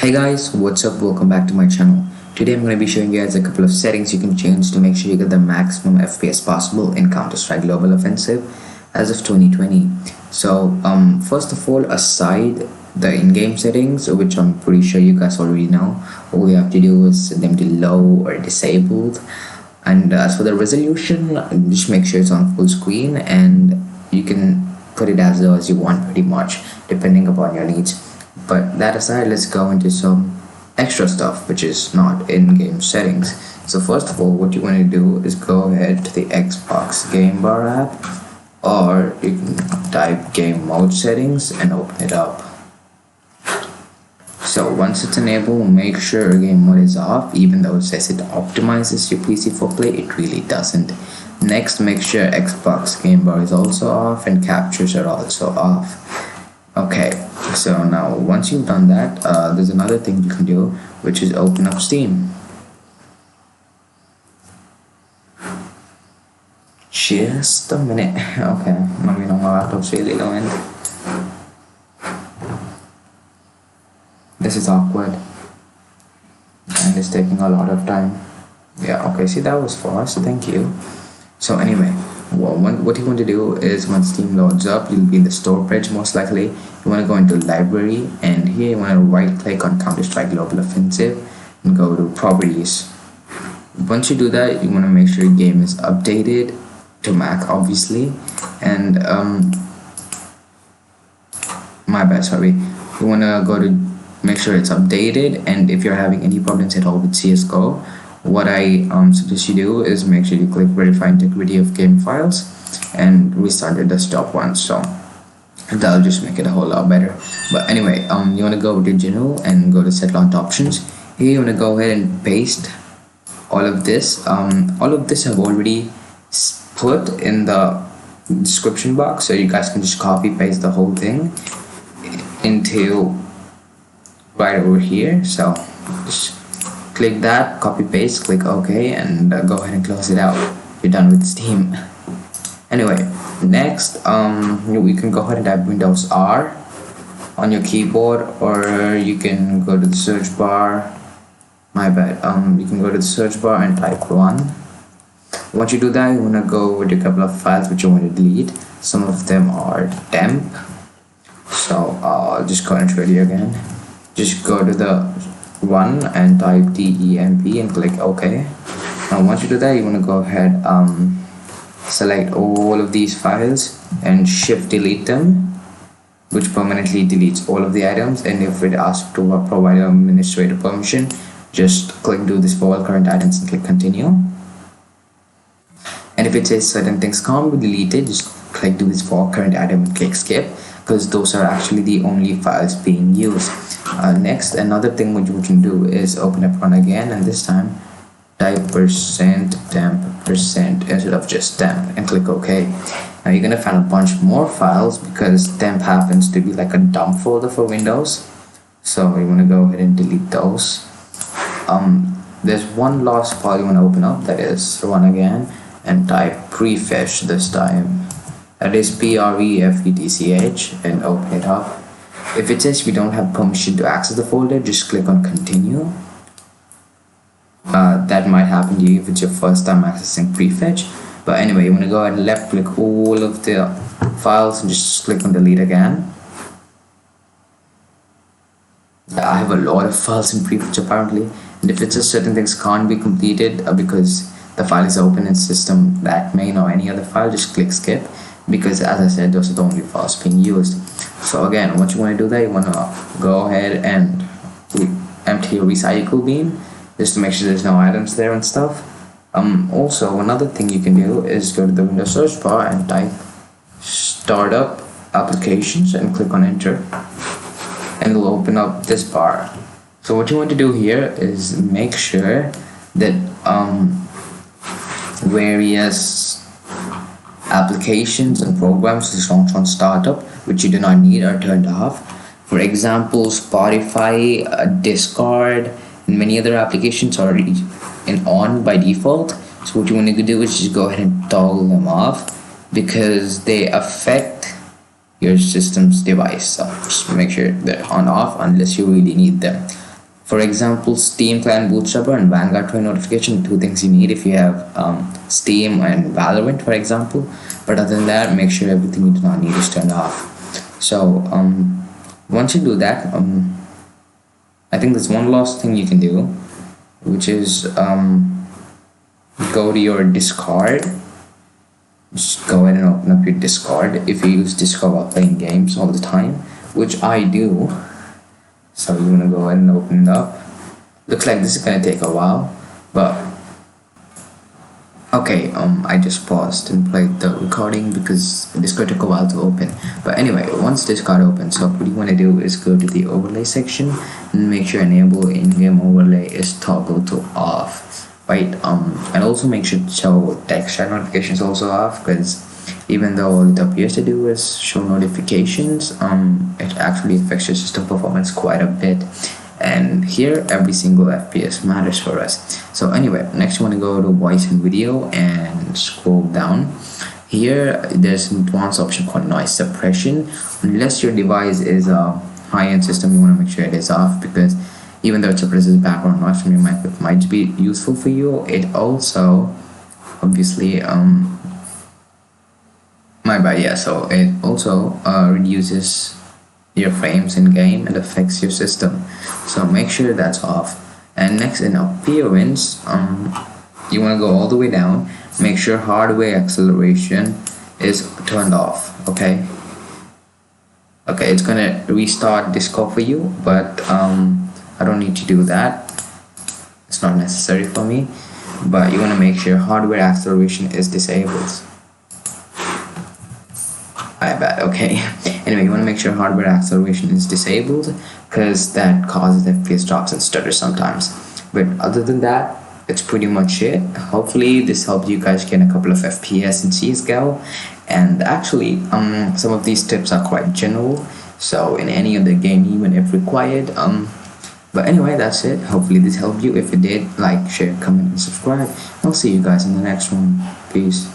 Hey guys, what's up? Welcome back to my channel. Today I'm going to be showing you guys a couple of settings you can change to make sure you get the maximum FPS possible in Counter-Strike Global Offensive as of 2020. So first of all, aside the in-game settings, which I'm pretty sure you guys already know, all you have to do is set them to low or disabled. And as for the resolution, just make sure it's on full screen, and you can put it as low as you want pretty much depending upon your needs. But that aside, let's go into some extra stuff which is not in-game settings. So first of all, what you want to do is go ahead to the Xbox Game Bar app, or you can type game mode settings and open it up. So once it's enabled, make sure game mode is off. Even though it says it optimizes your PC for play, it really doesn't. Next, make sure Xbox Game Bar is also off and captures are also off. Okay, so now once you've done that, there's another thing you can do, which is open up Steam. Just a minute. Okay, maybe no, my laptop's really low end. This is awkward and it's taking a lot of time. Yeah, okay, see, that was fast, thank you. So anyway, what you want to do is when Steam loads up, you'll be in the store page most likely. You want to go into library, and here you want to right click on Counter-Strike Global Offensive and go to properties. Once you do that, you want to make sure your game is updated to Mac obviously, and you want to go to make sure it's updated. And if you're having any problems at all with Csgo, what I suggest you do is make sure you click verify integrity of game files and restart the desktop one, so that'll just make it a whole lot better. But anyway, you want to go to general and go to set launch options. Here you want to go ahead and paste all of this. All of this I've already put in the description box, so you guys can just copy paste the whole thing into right over here. So just click that, copy paste, click OK, and go ahead and close it out. You're done with Steam. Anyway, next we can go ahead and type Windows R on your keyboard, or you can go to the search bar. You can go to the search bar and type run. Once you do that, you want to go with a couple of files which you want to delete. Some of them are temp, so I'll just go and show you again. Just go to the run and type temp and click OK. Now once you do that, you want to go ahead select all of these files and shift delete them, which permanently deletes all of the items. And if it asks to provide an administrator permission, just click do this for all current items and click continue. And if it says certain things can't be deleted, just click do this for all current item and click skip, because those are actually the only files being used. Next, another thing which you can do is open up run again, and this time type %temp% instead of just temp and click OK. Now you're gonna find a bunch more files because temp happens to be like a dump folder for Windows, so you want to go ahead and delete those. There's one last file you want to open up, that is run again and type prefetch this time. That is prefetch, and open it up. If it says we don't have permission to access the folder, just click on continue. That might happen to you if it's your first time accessing prefetch. But anyway, you want to go ahead and left click all of the files and just click on delete again. I have a lot of files in prefetch apparently, and if it says certain things can't be completed because the file is open in system admin or any other file, just click skip, because as I said, those are the only files being used. So again, once you want to do that, you want to go ahead and empty your recycle bin just to make sure there's no items there and stuff. Also, another thing you can do is go to the Windows search bar and type startup applications and click on enter, and it'll open up this bar. So what you want to do here is make sure that various applications and programs is launched on startup which you do not need are turned off. For example, Spotify, Discord, and many other applications are already on by default. So what you want to do is just go ahead and toggle them off, because they affect your system's device. So just make sure they're on off unless you really need them. For example, Steam Client Bootstrapper and Vanguard Tray notification, two things you need if you have Steam and Valorant, for example. But other than that, make sure everything you do not need is turned off. So once you do that, I think there's one last thing you can do, which is go to your Discord. Just go ahead and open up your Discord if you use Discord while playing games all the time, which I do. So you want to go ahead and open it up. Looks like this is gonna take a while, but okay, I just paused and played the recording because Discord took a while to open. But anyway, once Discord opens up, what you want to do is go to the overlay section and make sure enable in-game overlay is toggled to off, right? And also make sure to show text chat notifications also off, because even though all it appears to do is show notifications, it actually affects your system performance quite a bit. And here every single FPS matters for us. So anyway, next you want to go to voice and video and scroll down. Here there's an advanced option called noise suppression. Unless your device is a high-end system, you want to make sure it is off, because even though it suppresses background noise from your mic, it might be useful for you. It also obviously so it also reduces your frames in game and affects your system, so make sure that's off. And next, in appearance, you want to go all the way down, make sure hardware acceleration is turned off. Okay, it's gonna restart Discord for you, but I don't need to do that, it's not necessary for me. But you want to make sure hardware acceleration is disabled. Okay. Anyway, you want to make sure hardware acceleration is disabled, because that causes FPS drops and stutters sometimes. But other than that, it's pretty much it. Hopefully this helped you guys gain a couple of FPS in Csgo. And actually, some of these tips are quite general, so in any other game, even if required. But anyway, that's it. Hopefully this helped you. If it did, like, share, comment, and subscribe. I'll see you guys in the next one. Peace.